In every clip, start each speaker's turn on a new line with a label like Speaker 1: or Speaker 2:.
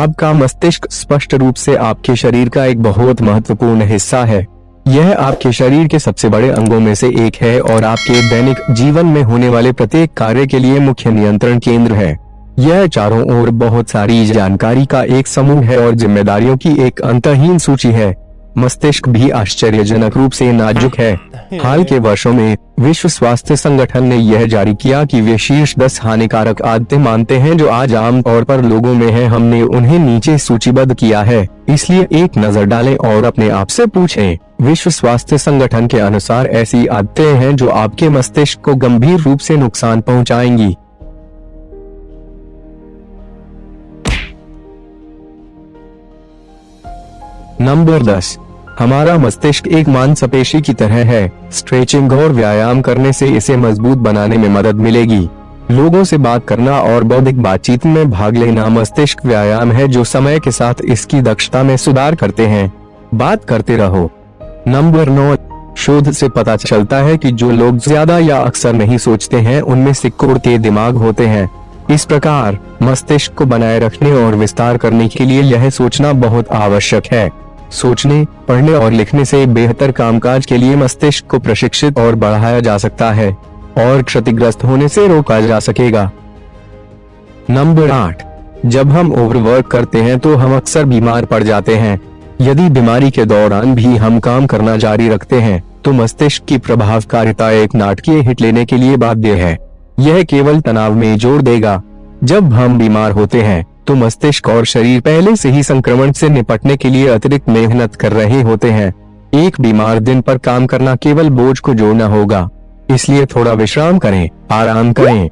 Speaker 1: आपका मस्तिष्क स्पष्ट रूप से आपके शरीर का एक बहुत महत्वपूर्ण हिस्सा है। यह आपके शरीर के सबसे बड़े अंगों में से एक है और आपके दैनिक जीवन में होने वाले प्रत्येक कार्य के लिए मुख्य नियंत्रण केंद्र है। यह चारों ओर बहुत सारी जानकारी का एक समूह है और जिम्मेदारियों की एक अंतहीन सूची है। मस्तिष्क भी आश्चर्यजनक रूप से नाजुक है। हाल के वर्षों में विश्व स्वास्थ्य संगठन ने यह जारी किया कि वे शीर्ष 10 हानिकारक आदतें मानते हैं जो आज आम तौर पर लोगों में हैं। हमने उन्हें नीचे सूचीबद्ध किया है, इसलिए एक नजर डालें और अपने आप से पूछें। विश्व स्वास्थ्य संगठन के अनुसार ऐसी आदतें हैं जो आपके मस्तिष्क को गंभीर रूप से नुकसान पहुंचाएंगी। नंबर 10, हमारा मस्तिष्क एक मांसपेशी की तरह है। स्ट्रेचिंग और व्यायाम करने से इसे मजबूत बनाने में मदद मिलेगी। लोगों से बात करना और बौद्धिक बातचीत में भाग लेना मस्तिष्क व्यायाम है जो समय के साथ इसकी दक्षता में सुधार करते हैं। बात करते रहो। नंबर 9, शोध से पता चलता है कि जो लोग ज्यादा या अक्सर नहीं सोचते हैं उनमें सिकुड़ के दिमाग होते हैं। इस प्रकार मस्तिष्क को बनाए रखने और विस्तार करने के लिए यह सोचना बहुत आवश्यक है। सोचने, पढ़ने और लिखने से बेहतर कामकाज के लिए मस्तिष्क को प्रशिक्षित और बढ़ाया जा सकता है और क्षतिग्रस्त होने से रोका जा सकेगा। नंबर 8, जब हम ओवरवर्क करते हैं तो हम अक्सर बीमार पड़ जाते हैं। यदि बीमारी के दौरान भी हम काम करना जारी रखते हैं तो मस्तिष्क की प्रभावकारिता एक नाटकीय हिट लेने के लिए बाध्य है। यह केवल तनाव में जोर देगा। जब हम बीमार होते हैं तो मस्तिष्क और शरीर पहले से ही संक्रमण से निपटने के लिए अतिरिक्त मेहनत कर रहे होते हैं। एक बीमार दिन पर काम करना केवल बोझ को जोड़ना होगा, इसलिए थोड़ा विश्राम करें, आराम करें।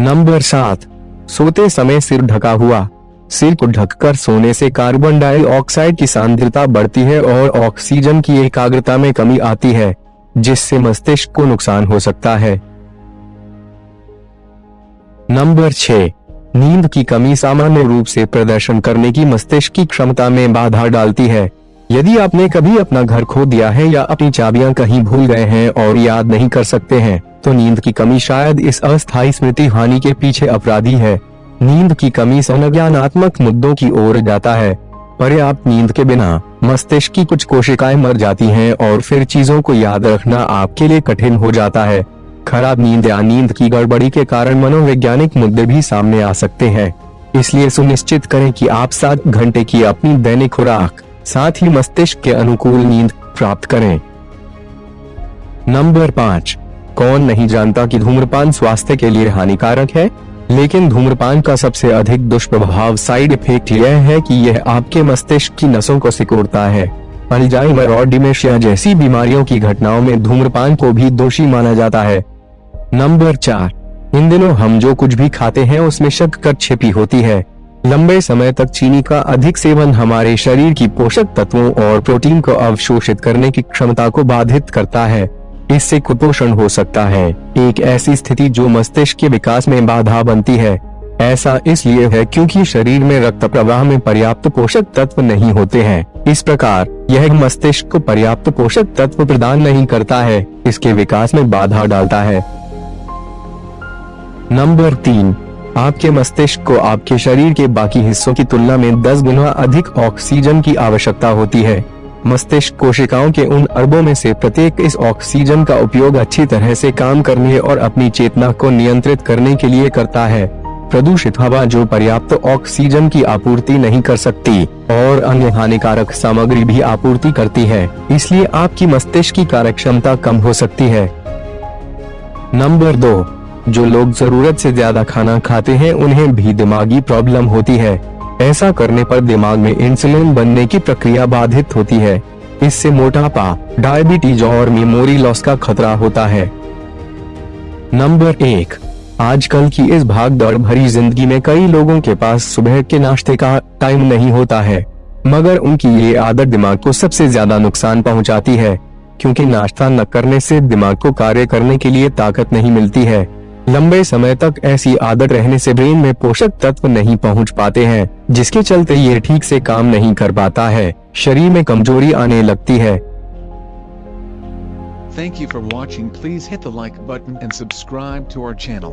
Speaker 1: नंबर 7, सोते समय सिर ढका हुआ। सिर को ढककर सोने से कार्बन डाइऑक्साइड की सांद्रता बढ़ती है और ऑक्सीजन की एकाग्रता में कमी आती है, जिससे मस्तिष्क को नुकसान हो सकता है। नंबर 6, नींद की कमी सामान्य रूप से प्रदर्शन करने की मस्तिष्क की क्षमता में बाधा डालती है। यदि आपने कभी अपना घर खो दिया है या अपनी चाबियां कहीं भूल गए हैं और याद नहीं कर सकते हैं, तो नींद की कमी शायद इस अस्थायी स्मृति हानि के पीछे अपराधी है। नींद की कमी संज्ञानात्मक मुद्दों की ओर जाता है। पर्याप्त नींद के बिना मस्तिष्क की कुछ कोशिकाएं मर जाती हैं और फिर चीजों को याद रखना आपके लिए कठिन हो जाता है। खराब नींद या नींद की गड़बड़ी के कारण मनोवैज्ञानिक मुद्दे भी सामने आ सकते हैं। इसलिए सुनिश्चित करें कि आप 7 घंटे की अपनी दैनिक खुराक, साथ ही मस्तिष्क के अनुकूल नींद प्राप्त करें। नंबर 5, कौन नहीं जानता कि धूम्रपान स्वास्थ्य के लिए हानिकारक है, लेकिन धूम्रपान का सबसे अधिक दुष्प्रभाव साइड इफेक्ट यह है कि यह आपके मस्तिष्क की नसों को सिकोड़ता है। अल्जाइमर और डिमेंशिया जैसी बीमारियों की घटनाओं में धूम्रपान को भी दोषी माना जाता है। नंबर 4, इन दिनों हम जो कुछ भी खाते हैं उसमें शक्कर छिपी होती है। लंबे समय तक चीनी का अधिक सेवन हमारे शरीर की पोषक तत्वों और प्रोटीन को अवशोषित करने की क्षमता को बाधित करता है। इससे कुपोषण हो सकता है, एक ऐसी स्थिति जो मस्तिष्क के विकास में बाधा बनती है। ऐसा इसलिए है क्योंकि शरीर में रक्त प्रवाह में पर्याप्त पोषक तत्व नहीं होते हैं। इस प्रकार यह मस्तिष्क को पर्याप्त पोषक तत्व प्रदान नहीं करता है, इसके विकास में बाधा डालता है। नंबर 3, आपके मस्तिष्क को आपके शरीर के बाकी हिस्सों की तुलना में 10 गुना अधिक ऑक्सीजन की आवश्यकता होती है। मस्तिष्क कोशिकाओं के उन अरबों में से प्रत्येक इस ऑक्सीजन का उपयोग अच्छी तरह से काम करने और अपनी चेतना को नियंत्रित करने के लिए करता है। प्रदूषित हवा जो पर्याप्त ऑक्सीजन की आपूर्ति नहीं कर सकती और अन्य हानिकारक सामग्री भी आपूर्ति करती है, इसलिए आपकी मस्तिष्क की कार्यक्षमता कम हो सकती है। नंबर 2, जो लोग जरूरत से ज्यादा खाना खाते हैं उन्हें भी दिमागी प्रॉब्लम होती है। ऐसा करने पर दिमाग में इंसुलिन बनने की प्रक्रिया बाधित होती है। इससे मोटापा, डायबिटीज और मेमोरी लॉस का खतरा होता है। नंबर 1, आजकल की इस भागदौड़ भरी जिंदगी में कई लोगों के पास सुबह के नाश्ते का टाइम नहीं होता है, मगर उनकी ये आदत दिमाग को सबसे ज्यादा नुकसान पहुंचाती है, क्योंकि नाश्ता न करने से दिमाग को कार्य करने के लिए ताकत नहीं मिलती है। लंबे समय तक ऐसी आदत रहने से ब्रेन में पोषक तत्व नहीं पहुंच पाते हैं, जिसके चलते ये ठीक से काम नहीं कर पाता है, शरीर में कमजोरी आने लगती है।
Speaker 2: Thank you for watching. Please hit the like button and subscribe to our channel.